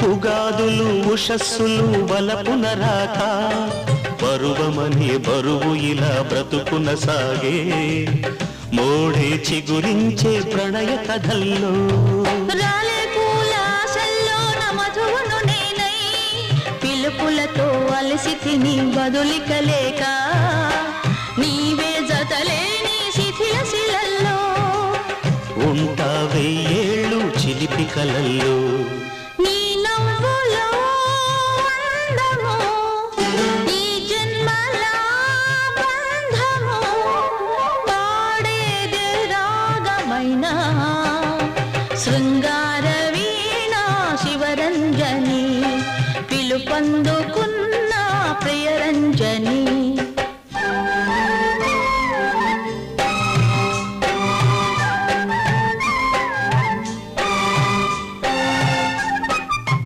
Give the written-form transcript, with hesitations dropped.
ఉగాదులు ఉషస్సులు వలపున రాక బరువమని బరువు ఇలా బ్రతుకున సాగే మోడే చిగురించే ప్రణయ కథల్లో రాలే పూల ఆశల్లో మధువును నేనై పిలుపులతో అలసి తిని బదులికలేక నీవే జతలేని శిథిల శిలల్లో ఉంటా వెయ్యేళ్ళు చిలిపి కలల్లో నీ నవ్వులో అందము ఈ జన్మల బంధము పాడేదే రాగమైన శృంగార వీణా శివరంజని పిలుపందుకున్న ప్రియరంజని